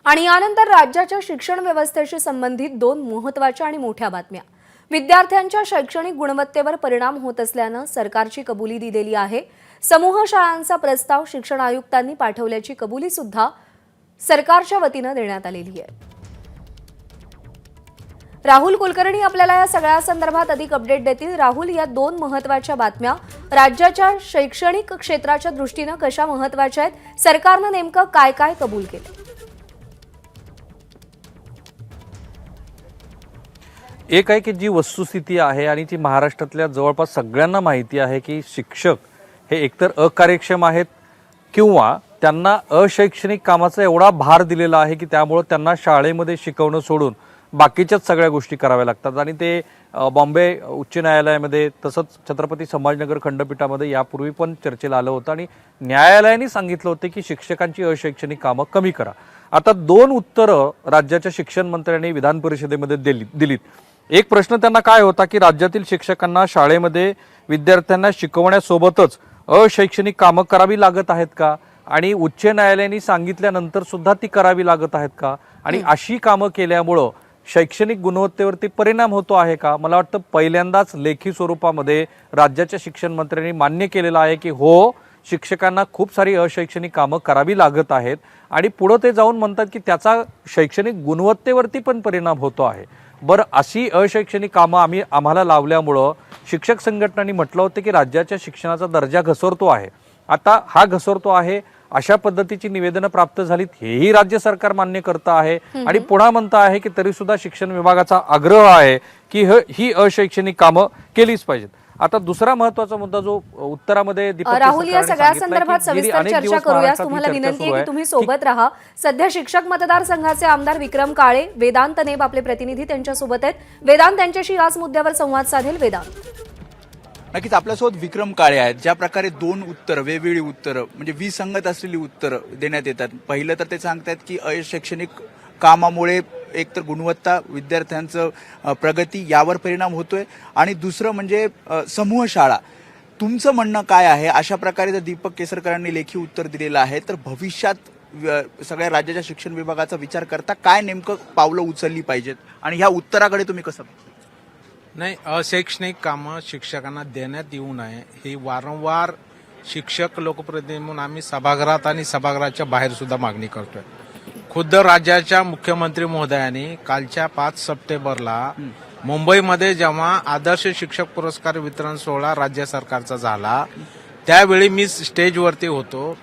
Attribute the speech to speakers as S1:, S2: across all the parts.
S1: आणि यानंतर राज्याच्या शिक्षण व्यवस्थेशी संबंधित दोन महत्त्वाच्या आणि मोठ्या बातम्या। विद्यार्थ्यांच्या शैक्षणिक गुणवत्तेवर परिणाम होत असल्यानं सरकारची कबुली दिलेली आहे। समूह शाळांचा प्रस्ताव शिक्षण आयुक्तांनी पाठवल्याची कबुली सुद्धा सरकारच्या वतीने देण्यात आलेली आहे। राहुल कुलकर्णी आपल्याला या सगळ्या संदर्भात अधिक अपडेट देतील। राहुल, या दोन महत्त्वाच्या बातम्या राज्याच्या शैक्षणिक क्षेत्राच्या दृष्टीने कशा महत्त्वाच्या आहेत? सरकारने नेमकं काय काय कबूल केलं?
S2: एक आहे की जी वस्तुस्थिती आहे आणि ती महाराष्ट्रातल्या जवळपास सगळ्यांना माहिती आहे की शिक्षक हे एकतर अकार्यक्षम आहेत किंवा त्यांना अशैक्षणिक कामाचा एवढा भार दिलेला आहे की त्यामुळे त्यांना शाळेमध्ये शिकवणं सोडून बाकीच्याच सगळ्या गोष्टी कराव्या लागतात। आणि ते बॉम्बे उच्च न्यायालयामध्ये तसंच छत्रपती संभाजीनगर खंडपीठामध्ये यापूर्वी पण चर्चेला आलं होतं आणि न्यायालयाने सांगितलं होतं की शिक्षकांची अशैक्षणिक कामं कमी करा। आता दोन उत्तरं राज्याच्या शिक्षण मंत्र्यांनी विधान परिषदेमध्ये दिलीत। एक प्रश्न त्यांना काय होता की राज्यातील शिक्षकांना शाळेमध्ये विद्यार्थ्यांना शिकवण्यासोबतच अशैक्षणिक कामं करावी लागत आहेत का आणि उच्च न्यायालयाने सांगितल्यानंतर सुद्धा ती करावी लागत आहेत का आणि अशी कामं केल्यामुळं शैक्षणिक गुणवत्तेवरती परिणाम होतो आहे का? मला वाटतं पहिल्यांदाच लेखी स्वरूपामध्ये राज्याच्या शिक्षण मंत्र्यांनी मान्य केलेलं आहे की हो, शिक्षकांना खूप सारी अशैक्षणिक कामं करावी लागत आहेत आणि पुढे ते जाऊन म्हणतात की त्याचा शैक्षणिक गुणवत्तेवरती पण परिणाम होतो आहे। बरं, अशी अशैक्षणिक कामं आम्हाला लावल्यामुळं शिक्षक संघटनांनी म्हटलं होतं की राज्याच्या शिक्षणाचा दर्जा घसरतो आहे। आता हा घसरतो आहे अशा पद्धतीची निवेदनं प्राप्त झालीत, हेही राज्य सरकार मान्य करतं आहे आणि पुन्हा म्हणतं आहे की तरी सुद्धा शिक्षण विभागाचा आग्रह आहे की ही अशैक्षणिक कामं केलीच पाहिजेत। आता दुसरा महत्त्वाचा मुद्दा जो उत्तरामध्ये
S1: राहुल, या सगळ्या संदर्भात सविस्तर चर्चा करूया। तुम्हाला विनंती आहे की तुम्ही सोबत राहा। सध्या शिक्षक मतदारसंघाचे आमदार विक्रम काळे, वेदांत नेब आपले प्रतिनिधी त्यांच्या सोबत आहेत। वेदांत त्यांच्याशी याच मुद्द्यावर संवाद साधेल। वेदांत,
S3: नक्कीच आपल्यासोबत विक्रम काळे आहेत। ज्या प्रकारे दोन उत्तरं, वेगवेगळी उत्तरं म्हणजे विसंगत असलेली उत्तरं देण्यात येतात। पहिलं तर ते सांगतात की अशैक्षणिक कामामुळे एकतर गुणवत्ता, विद्यार्थ्यांचं प्रगती यावर परिणाम होतोय आणि दुसरं म्हणजे समूह शाळा। तुमचं म्हणणं काय आहे? अशा प्रकारे जर दीपक केसरकरांनी लेखी उत्तर दिलेलं आहे तर भविष्यात सगळ्या राज्याच्या शिक्षण विभागाचा विचार करता काय नेमकं पावलं उचलली पाहिजेत आणि ह्या उत्तराकडे तुम्ही कसं?
S4: नाही, अशैक्षणिक कामं शिक्षकांना देण्यात येऊ नये ही वारंवार शिक्षक लोकप्रतिनिधी म्हणून आम्ही सभागृहात आणि सभागृहाच्या बाहेर सुद्धा मागणी करतोय। खुद्द राज्याच्या मुख्यमंत्री महोदयांनी कालच्या 5 सप्टेंबरला मुंबईमध्ये जेव्हा आदर्श शिक्षक पुरस्कार वितरण सोहळा राज्य सरकारचा झाला त्यावेळी मी स्टेजवरती होतो,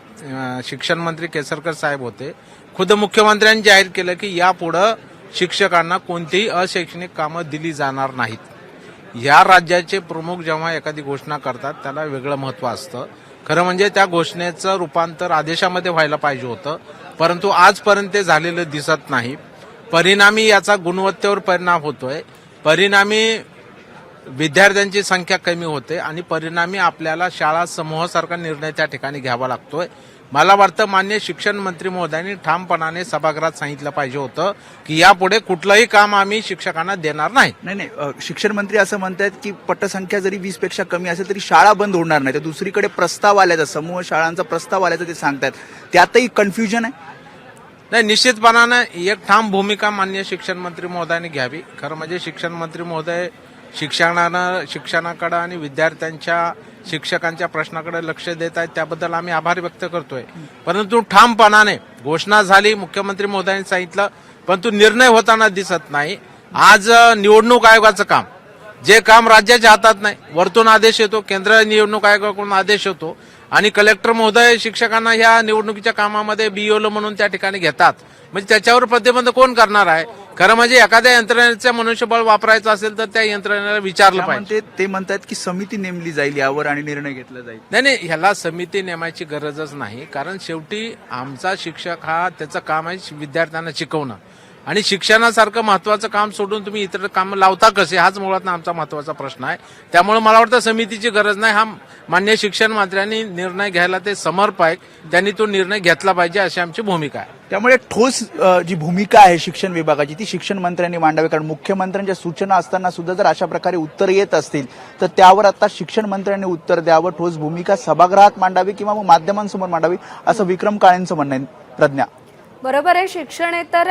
S4: शिक्षण मंत्री केसरकर साहेब होते। खुद्द मुख्यमंत्र्यांनी जाहीर केलं की यापुढे शिक्षकांना कोणतीही अशैक्षणिक कामं दिली जाणार नाहीत। या राज्याचे प्रमुख जेव्हा एखादी घोषणा करतात त्याला वेगळं महत्त्व असतं। खरं म्हणजे त्या घोषणेचं रूपांतर आदेशामध्ये व्हायला पाहिजे होतं, परंतु आजपर्यंत ते झालेलं दिसत नाही। परिणामी याचा गुणवत्तेवर परिणाम होतोय, परिणामी विद्यार्थ्यांची संख्या कमी होते आणि परिणामी आपल्याला शाळा समूहासारखा निर्णय त्या ठिकाणी घ्यावा लागतोय। मला वाटतं माननीय शिक्षण मंत्री महोदयांनी ठामपणाने सभागृहात सांगितलं पाहिजे होतं की यापुढे कुठलंही काम आम्ही शिक्षकांना देणार नाही।
S3: नाही, शिक्षण मंत्री असं म्हणतात की पटसंख्या जरी 20 पेक्षा कमी असेल तरी शाळा बंद होणार नाही। तर दुसरीकडे प्रस्ताव आल्याचा, समूह शाळांचा प्रस्ताव आल्याचं ते सांगतात, त्यातही कन्फ्युजन आहे।
S4: नाही, निश्चितपणानं एक ठाम भूमिका माननीय शिक्षण मंत्री महोदयांनी घ्यावी। खरं म्हणजे शिक्षण मंत्री महोदय शिक्षणाकडे आणि विद्यार्थ्यांच्या शिक्षकांच्या प्रश्नाकडे लक्ष देत आहेत, त्याबद्दल आम्ही आभार व्यक्त करतोय। परंतु ठामपणाने घोषणा झाली, मुख्यमंत्री महोदयांनी सांगितलं, परंतु निर्णय होताना दिसत नाही। आज निवडणूक आयोगाचं काम, जे काम राज्याच्या हातात नाही, वरतून आदेश येतो, केंद्र निवडणूक आयोगाकडून आदेश येतो आणि कलेक्टर महोदय शिक्षकांना ह्या निवडणुकीच्या कामामध्ये बीओल म्हणून त्या ठिकाणी घेतात। म्हणजे त्याच्यावर प्रतिबंध कोण करणार आहे? खरं म्हणजे एखाद्या यंत्रणेचं मनुष्यबळ वापरायचं असेल तर त्या यंत्रणेला विचारलं पाहिजे।
S3: ते म्हणतात की समिती नेमली जाईल यावर आणि निर्णय घेतला जाईल।
S4: नाही, ह्याला समिती नेमायची गरजच नाही, कारण शेवटी आमचा शिक्षक हा त्याचं काम आहे विद्यार्थ्यांना शिकवणं आणि शिक्षणासारखं महत्वाचं काम सोडून तुम्ही इतर काम लावता कसे, हाच मुळात आमचा महत्वाचा प्रश्न आहे। त्यामुळे मला वाटतं समितीची गरज नाही। हा माननीय शिक्षण मंत्र्यांनी निर्णय घ्यायला ते समर्थ आहेत, त्यांनी तो निर्णय घेतला पाहिजे अशी आमची भूमिका आहे।
S3: त्यामुळे ठोस जी भूमिका आहे शिक्षण विभागाची ती शिक्षण मंत्र्यांनी मांडावी, कारण मुख्यमंत्र्यांच्या सूचना असताना सुद्धा जर अशा प्रकारे उत्तर येत असतील तर त्यावर आता शिक्षण मंत्र्यांनी उत्तर द्यावं, ठोस भूमिका सभागृहात मांडावी किंवा मग माध्यमांसमोर मांडावी, असं विक्रम काळेंचं म्हणणं आहे। प्रज्ञा,
S1: बरोबर आहे. शिक्षणेतर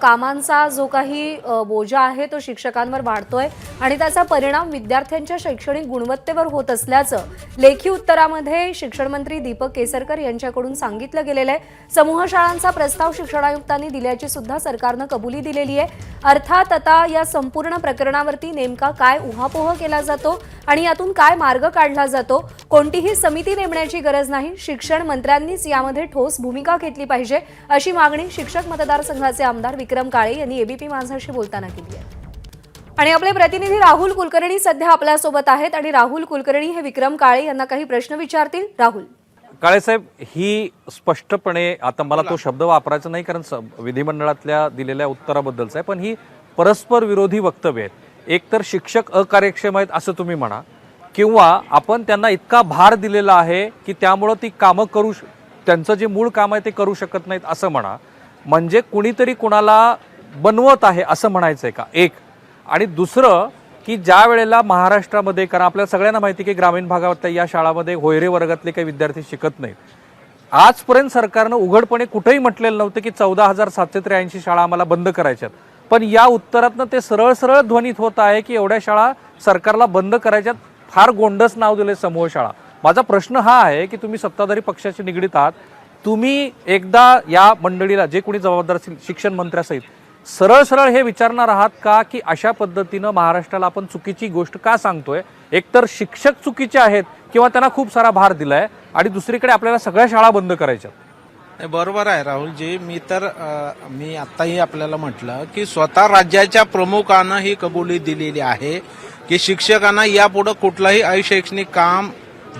S1: कामांचा जो काही बोजा आहे तो शिक्षकांवर वाढतोय आणि त्याचा परिणाम विद्यार्थ्यांच्या शैक्षणिक गुणवत्तेवर होत असल्याचं लेखी उत्तरामध्ये शिक्षण मंत्री दीपक केसरकर यांच्याकडून सांगितलं गेलेलं आहे. समूह शाळांचा प्रस्ताव शिक्षण आयुक्तांनी दिल्याची सुद्धा सरकारनं कबुली दिलेली आहे. अर्थात आता या संपूर्ण प्रकरणावरती नेमका काय उहापोह केला जातो आणि यातून काय मार्ग काढला जातो, कोणतीही समिती नेमण्याची गरज नाही, शिक्षण मंत्र्यांनीच यामध्ये ठोस भूमिका घेतली पाहिजे अशी मागणी शिक्षक मतदारसंघाचे आमदार विक्रम काळे यांनी एबीपी माझाशी बोलताना केली आहे. आणि आपले प्रतिनिधी राहुल कुलकर्णी सध्या आपल्यासोबत आहेत आणि राहुल कुलकर्णी हे विक्रम काळे यांना काही प्रश्न विचारतील. राहुल,
S2: काळेसाहेब, ही स्पष्टपणे, आता मला तो शब्द वापरायचा नाही कारण विधिमंडळातल्या दिलेल्या उत्तराबद्दलचा आहे, पण ही परस्पर विरोधी वक्तव्य आहेत. एकतर शिक्षक अकार्यक्षम आहेत असं तुम्ही म्हणा, किंवा आपण त्यांना इतका भार दिलेला आहे की त्यामुळं ती कामं त्यांचं जे मूळ काम आहे ते करू शकत नाहीत असं म्हणा. म्हणजे कुणीतरी कुणाला बनवत आहे असं म्हणायचंय का, एक. आणि दुसरं की ज्या वेळेला महाराष्ट्रामध्ये, कारण आपल्याला सगळ्यांना माहिती की ग्रामीण भागात या शाळामध्ये होयरे वर्गातले काही विद्यार्थी शिकत नाहीत. आजपर्यंत सरकारनं उघडपणे कुठेही म्हटलेलं नव्हतं की 14,783 शाळा आम्हाला बंद करायच्यात, पण या उत्तरातनं ते सरळ सरळ ध्वनित होत आहे की एवढ्या शाळा सरकारला बंद करायच्यात. फार गोंडस नाव दिले समूह शाळा. माझा प्रश्न हा आहे की तुम्ही सत्ताधारी पक्षाशी निगडीत आहात, तुम्ही एकदा या मंडळीला, जे कोणी जबाबदार असतील शिक्षण मंत्र्यासहित, सरळ सरळ हे विचारणार आहात का की अशा पद्धतीनं महाराष्ट्राला आपण चुकीची गोष्ट का सांगतोय? एकतर शिक्षक चुकीचे आहेत किंवा त्यांना खूप सारा भार दिलाय, आणि दुसरीकडे आपल्याला सगळ्या शाळा बंद करायच्या.
S4: बरोबर आहे राहुलजी. मी आताही आपल्याला म्हटलं की स्वतः राज्याच्या प्रमुखानं ही कबुली दिलेली आहे की शिक्षकांना यापुढे कुठलंही अशैक्षणिक काम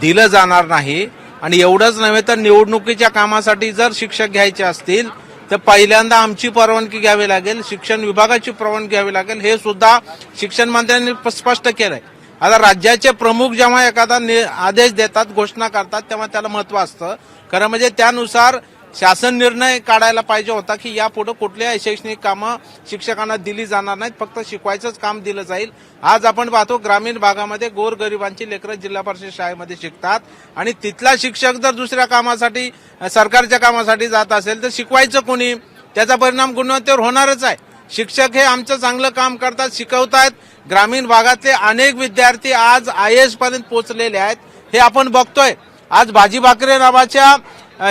S4: दिलं जाणार नाही. आणि एवढंच नव्हे तर निवडणुकीच्या कामासाठी जर शिक्षक घ्यायचे असतील तर पहिल्यांदा आमची परवानगी घ्यावी लागेल, शिक्षण विभागाची परवानगी घ्यावी लागेल, हे सुद्धा शिक्षण मंत्र्यांनी स्पष्ट केलंय. आता राज्याचे प्रमुख जेव्हा एखादा आदेश देतात, घोषणा करतात, तेव्हा त्याला महत्व असतं. खरं म्हणजे त्यानुसार शासन निर्णय काढायला पाहिजे होता की यापुढे कुठल्याही शैक्षणिक कामं शिक्षकांना दिली जाणार नाहीत, फक्त शिकवायचंच काम दिलं जाईल. आज आपण पाहतो ग्रामीण भागामध्ये गोरगरिबांची लेकरं जिल्हा परिषद शाळेमध्ये शिकतात आणि तिथला शिक्षक जर दुसऱ्या कामासाठी, सरकारच्या कामासाठी जात असेल तर शिकवायचं कोणी? त्याचा परिणाम गुणवत्तेवर होणारच आहे. शिक्षक हे आमचं चांगलं काम करतात, शिकवतायत. ग्रामीण भागातले अनेक विद्यार्थी आज IAS पर्यंत पोहोचलेले आहेत, हे आपण बघतोय. आज भाजी भाकरे नावाच्या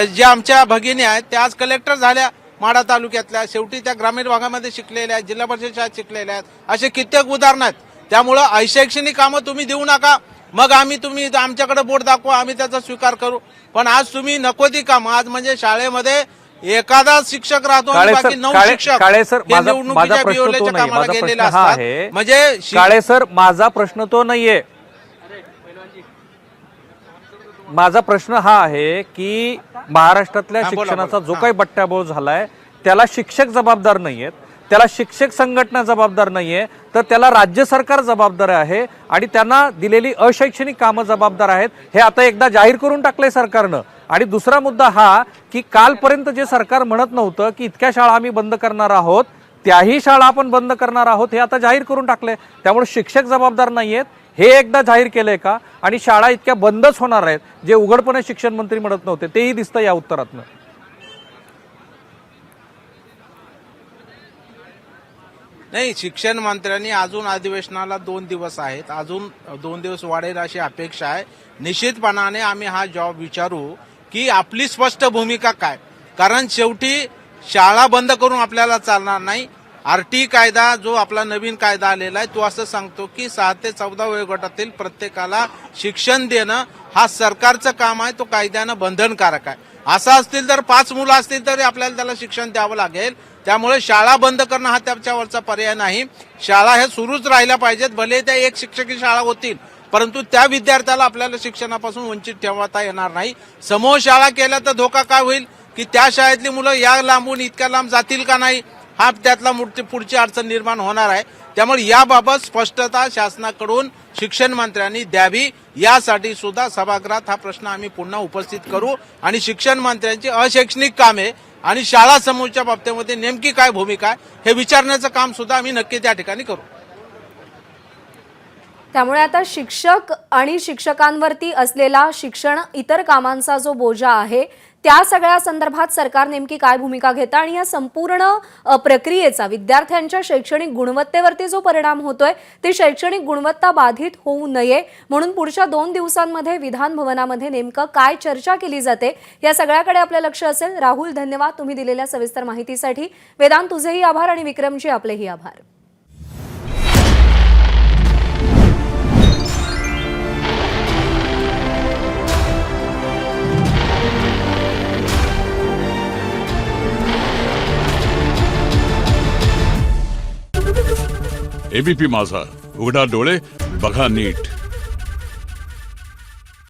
S4: ज्या आमच्या भगिनी आहेत त्या आज कलेक्टर झाल्या माढा तालुक्यातल्या. शेवटी त्या ग्रामीण भागामध्ये शिकलेल्या आहेत, जिल्हा परिषद शाळेत शिकलेल्या आहेत. असे कित्येक उदाहरण आहेत. त्यामुळं अशैक्षणिक कामं तुम्ही देऊ नका, मग तुम्ही आमच्याकडे बोट दाखवा, आम्ही त्याचा स्वीकार करू. पण आज तुम्ही नको ती कामं, आज म्हणजे शाळेमध्ये एखादा शिक्षक राहतो आणि बाकी 9 शिक्षक हे निवडणुकीच्या बिओलेच्या कामाला गेलेले असतात. म्हणजे
S2: काळे सर, माझा प्रश्न तो नाहीये. माझा प्रश्न हा आहे की महाराष्ट्रातल्या शिक्षणाचा जो काही बट्ट्याबोळ झालाय त्याला शिक्षक जबाबदार नाहीयेत, त्याला शिक्षक संघटना जबाबदार नाहीये, तर त्याला राज्य सरकार जबाबदार आहे आणि त्यांना दिलेली अशैक्षणिक कामं जबाबदार आहेत. हे आता एकदा जाहीर करून टाकलंय सरकारनं. आणि दुसरा मुद्दा हा की कालपर्यंत जे सरकार म्हणत नव्हतं की इतक्या शाळा आम्ही बंद करणार आहोत, त्याही शाळा आपण बंद करणार आहोत, हे आता जाहीर करून टाकलंय. त्यामुळे शिक्षक जबाबदार नाहीयेत हे एकदा जाहीर केलंय का? आणि शाळा इतक्या बंदच होणार आहेत जे उघडपणे शिक्षण मंत्री म्हणत नव्हते, तेही दिसतं या उत्तरातनं.
S4: नाही, शिक्षण मंत्र्यांनी अजून अधिवेशनाला 2 दिवस आहेत, अजून 2 दिवस वाढेल अशी अपेक्षा आहे. निश्चितपणाने आम्ही हा जॉब विचारू की आपली स्पष्ट भूमिका काय. कारण शेवटी शाळा बंद करून आपल्याला चालणार नाही. RT कायदा जो आपला नवीन कायदा आलेला आहे तो असं सांगतो की 6 ते 14 वयोगटातील प्रत्येकाला शिक्षण देणं हा सरकारचं काम आहे, तो कायद्यानं बंधनकारक आहे. असं असतील तर 5 मुलं असतील तरी आपल्याला त्याला शिक्षण द्यावं लागेल. त्यामुळे शाळा बंद करणं हा त्याच्यावरचा पर्याय नाही. शाळा हे सुरूच राहिल्या पाहिजेत. भले त्या एक शिक्षकी शाळा होतील, परंतु त्या विद्यार्थ्याला आपल्याला शिक्षणापासून वंचित ठेवता येणार नाही. समूह शाळा केल्या तर धोका काय होईल की त्या शाळेतली मुलं या लांबून इतक्या लांब जातील का नाही, हा त्यातला पुढची अडचण निर्माण होणार आहे. त्यामुळे याबाबत स्पष्टता शासनाकडून शिक्षण मंत्र्यांनी द्यावी. यासाठी सुद्धा सभागृहात हा प्रश्न आम्ही पुन्हा उपस्थित करू आणि शिक्षण मंत्र्यांची अशैक्षणिक कामे आणि शाळा समूहाच्या बाबतीमध्ये नेमकी काय भूमिका आहे हे विचारण्याचं काम सुद्धा आम्ही नक्की त्या ठिकाणी करू.
S1: त्यामुळे आता शिक्षक आणि शिक्षकांवरती असलेला शिक्षण इतर कामांचा जो बोजा आहे त्या सगळ्या संदर्भात सरकार नेमकी काय भूमिका घेतं आणि या संपूर्ण प्रक्रियेचा विद्यार्थ्यांच्या शैक्षणिक गुणवत्तेवरती जो परिणाम होतोय ती शैक्षणिक गुणवत्ता बाधित होऊ नये म्हणून पुढच्या 2 दिवसांमध्ये विधान भवनामध्ये नेमकं काय चर्चा केली जाते या सगळ्याकडे आपलं लक्ष असेल. राहुल, धन्यवाद तुम्ही दिलेल्या सविस्तर माहितीसाठी. वेदांत, तुझेही आभार आणि विक्रमजी आपलेही आभार.
S5: एबीपी माझा, उघडा डोळे बघा नीट.